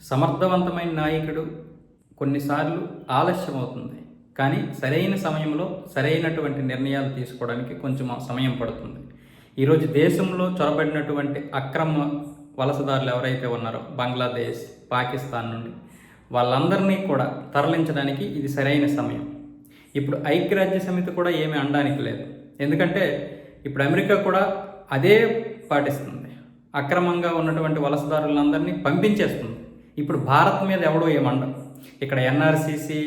సమర్థవంతమైన నాయకుడు కొన్నిసార్లు ఆలస్యం అవుతుంది, కానీ సరైన సమయంలో సరైనటువంటి నిర్ణయాలు తీసుకోవడానికి కొంచెం సమయం పడుతుంది. ఈరోజు దేశంలో చొరబడినటువంటి అక్రమ వలసదారులు ఎవరైతే ఉన్నారో బంగ్లాదేశ్, పాకిస్తాన్ నుండి వాళ్ళందరినీ కూడా తరలించడానికి ఇది సరైన సమయం. ఇప్పుడు ఐక్యరాజ్య సమితి కూడా ఏమీ అనడానికి లేదు, ఎందుకంటే ఇప్పుడు అమెరికా కూడా అదే పాటిస్తుంది. అక్రమంగా ఉన్నటువంటి వలసదారులందరినీ పంపించేస్తుంది. ఇప్పుడు భారత్ మీద ఎవడో ఏమండవు. ఇక్కడ ఎన్ఆర్సీసీ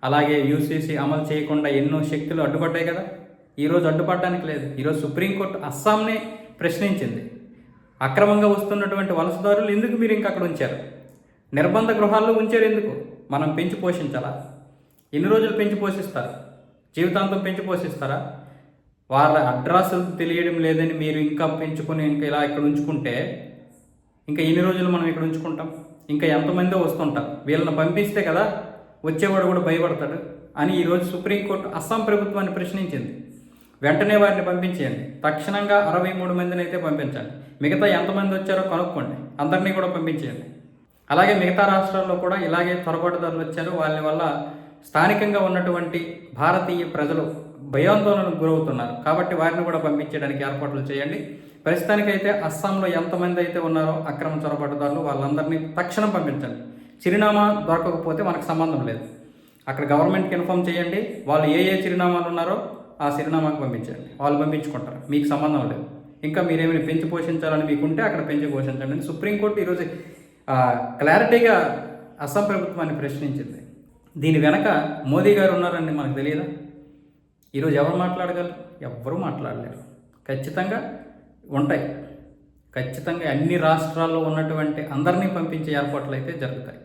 అలాగే యూసీసీ అమలు చేయకుండా ఎన్నో శక్తులు అడ్డుపడ్డాయి కదా. ఈరోజు అడ్డుపడడానికి లేదు. ఈరోజు సుప్రీంకోర్టు అస్సాంనే ప్రశ్నించింది, అక్రమంగా వస్తున్నటువంటి వలసదారులు ఎందుకు మీరు ఇంకా అక్కడ ఉంచారు, నిర్బంధ గృహాల్లో ఉంచారు ఎందుకు, మనం పెంచి పోషించాలా? ఎన్ని రోజులు పెంచి పోషిస్తారు? జీవితాంతం పెంచి పోషిస్తారా? వాళ్ళ అడ్రస్లు తెలియడం లేదని మీరు ఇంకా పెంచుకొని ఇంకా ఇలా ఇక్కడ ఉంచుకుంటే ఇంకా ఎన్ని రోజులు మనం ఇక్కడ ఉంచుకుంటాం? ఇంకా ఎంతమందో వస్తుంటారు. వీళ్ళని పంపిస్తే కదా వచ్చేవాడు కూడా భయపడతాడు అని ఈరోజు సుప్రీంకోర్టు అస్సాం ప్రభుత్వాన్ని ప్రశ్నించింది. వెంటనే వారిని పంపించేయండి, తక్షణంగా 63 మందిని అయితే పంపించండి. మిగతా ఎంతమంది వచ్చారో కనుక్కోండి, అందరినీ కూడా పంపించేయండి. అలాగే మిగతా రాష్ట్రాల్లో కూడా ఇలాగే చొరబాటుదారులు వచ్చారు. వాళ్ళ వల్ల స్థానికంగా ఉన్నటువంటి భారతీయ ప్రజలు భయాందోళనకు గురవుతున్నారు. కాబట్టి వారిని కూడా పంపించడానికి ఏర్పాట్లు చేయండి. ప్రస్తుతానికైతే అస్సాంలో ఎంతమంది అయితే ఉన్నారో అక్రమ చొరబాటుదారులు వాళ్ళందరినీ తక్షణం పంపించండి. చిరునామా దొరకకపోతే మనకు సంబంధం లేదు. అక్కడ గవర్నమెంట్కి ఇన్ఫామ్ చేయండి. వాళ్ళు ఏ చిరునామాలు ఉన్నారో ఆ చిరునామాకు పంపించండి. వాళ్ళు పంపించుకుంటారు, మీకు సంబంధం లేదు. ఇంకా మీరేమైనా పెంచి పోషించాలని మీకుంటే అక్కడ పెంచి పోషించండి అని సుప్రీంకోర్టు ఈరోజు క్లారిటీగా అస్సాం ప్రభుత్వాన్ని ప్రశ్నించింది. దీని వెనక మోదీ గారు ఉన్నారని మనకు తెలియదా? ఈరోజు ఎవరు మాట్లాడగలరు? ఎవ్వరూ మాట్లాడలేరు. ఖచ్చితంగా ఉంటాయి. ఖచ్చితంగా అన్ని రాష్ట్రాల్లో ఉన్నటువంటి అందరినీ పంపించే ఏర్పాట్లు అయితే జరుగుతాయి.